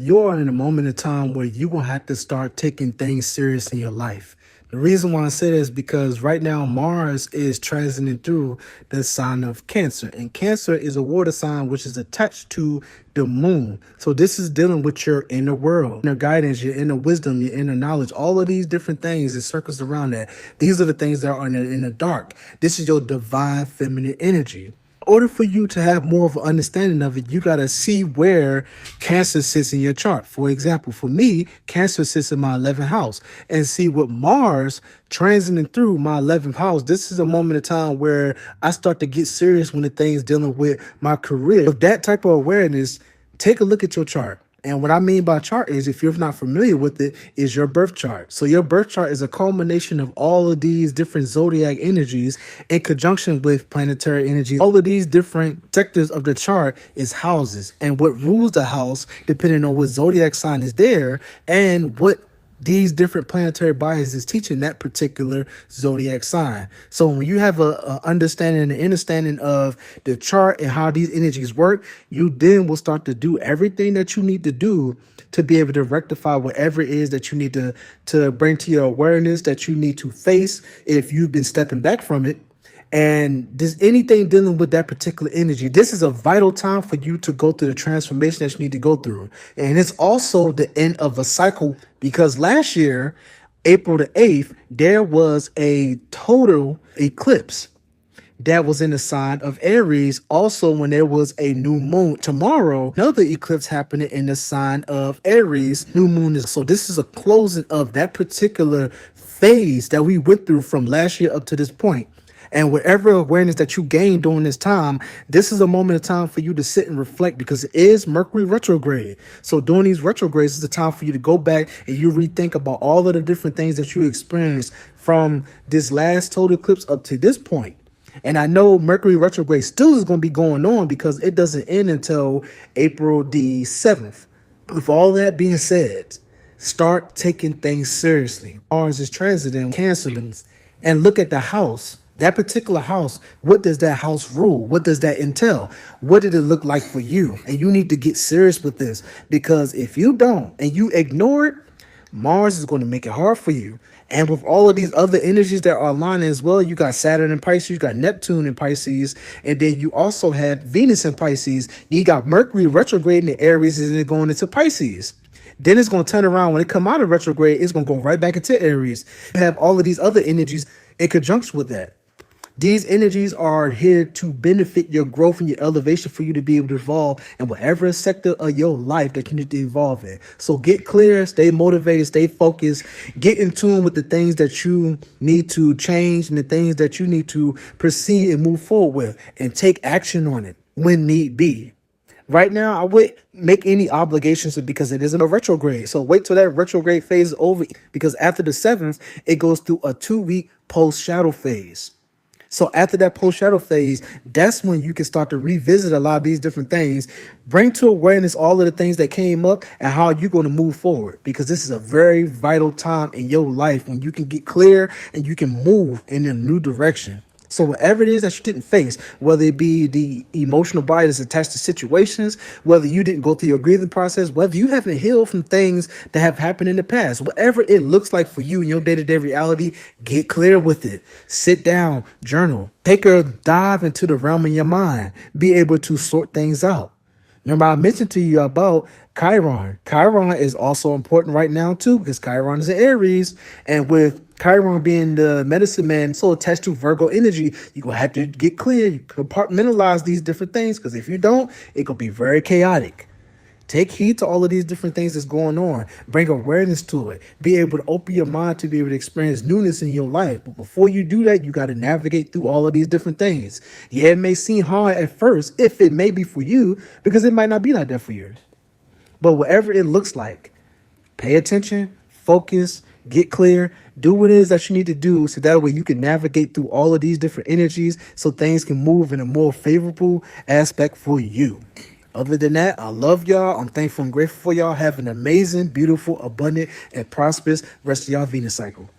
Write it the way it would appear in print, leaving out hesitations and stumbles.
you're in a moment in time where you're going to have to start taking things serious in your life. The reason why I say this is because right now Mars is transiting through the sign of Cancer. And Cancer is a water sign which is attached to the moon. So this is dealing with your inner world, inner guidance, your inner wisdom, your inner knowledge, all of these different things. It circles around that. These are the things that are in the dark. This is your divine feminine energy. In order for you to have more of an understanding of it, you got to see where Cancer sits in your chart. For example, for me, Cancer sits in my 11th house. And see, with Mars transiting through my 11th house, this is a moment of time where I start to get serious when the things dealing with my career. With that type of awareness, take a look at your chart. And what I mean by chart is, if you're not familiar with it, is your birth chart. So your birth chart is a culmination of all of these different zodiac energies in conjunction with planetary energy. All of these different sectors of the chart is houses, and what rules the house, depending on what zodiac sign is there and what these different planetary bodies is teaching that particular zodiac sign. So when you have a understanding and an understanding of the chart and how these energies work, you then will start to do everything that you need to do to be able to rectify whatever it is that you need to bring to your awareness, that you need to face if you've been stepping back from it. And there's anything dealing with that particular energy, this is a vital time for you to go through the transformation that you need to go through. And it's also the end of a cycle, because last year, April the 8th, there was a total eclipse that was in the sign of Aries. Also, when there was a new moon tomorrow, another eclipse happening in the sign of Aries. New moon is, so this is a closing of that particular phase that we went through from last year up to this point. And whatever awareness that you gain during this time, this is a moment of time for you to sit and reflect, because it is Mercury retrograde. So during these retrogrades, it's the time for you to go back and you rethink about all of the different things that you experienced from this last total eclipse up to this point. And I know Mercury retrograde still is going to be going on, because it doesn't end until April the 7th. With all that being said, start taking things seriously. Mars is transiting Cancer, and look at the house. That particular house, what does that house rule? What does that entail? What did it look like for you? And you need to get serious with this, because if you don't and you ignore it, Mars is going to make it hard for you. And with all of these other energies that are aligning as well, you got Saturn in Pisces, you got Neptune in Pisces, and then you also had Venus in Pisces. You got Mercury retrograde in Aries and then going into Pisces. Then it's going to turn around. When it come out of retrograde, it's going to go right back into Aries. You have all of these other energies in conjunction with that. These energies are here to benefit your growth and your elevation, for you to be able to evolve in whatever sector of your life that you need to evolve in. So get clear, stay motivated, stay focused, get in tune with the things that you need to change and the things that you need to proceed and move forward with, and take action on it when need be. Right now, I wouldn't make any obligations because it isn't a retrograde. So wait till that retrograde phase is over, because after the 7th, it goes through a 2-week post-shadow phase. So after that post-shadow phase, that's when you can start to revisit a lot of these different things, bring to awareness all of the things that came up and how you're going to move forward, because this is a very vital time in your life when you can get clear and you can move in a new direction. So whatever it is that you didn't face, whether it be the emotional body that's attached to situations, whether you didn't go through your grieving process, whether you haven't healed from things that have happened in the past, whatever it looks like for you in your day-to-day reality, get clear with it. Sit down, journal, take a dive into the realm of your mind, be able to sort things out. Remember, I mentioned to you about Chiron. Chiron is also important right now too, because Chiron is in Aries, and with Chiron being the medicine man, so attached to Virgo energy, you're going to have to get clear. You compartmentalize these different things, because if you don't, it could be very chaotic. Take heed to all of these different things that's going on. Bring awareness to it. Be able to open your mind to be able to experience newness in your life. But before you do that, you got to navigate through all of these different things. Yeah, it may seem hard at first, if it may be for you, because it might not be like that for you. But whatever it looks like, pay attention, focus, get clear, do what it is that you need to do, so that way you can navigate through all of these different energies, so things can move in a more favorable aspect for you. Other than that, I love y'all. I'm thankful and grateful for y'all. Have an amazing, beautiful, abundant, and prosperous rest of y'all Venus cycle.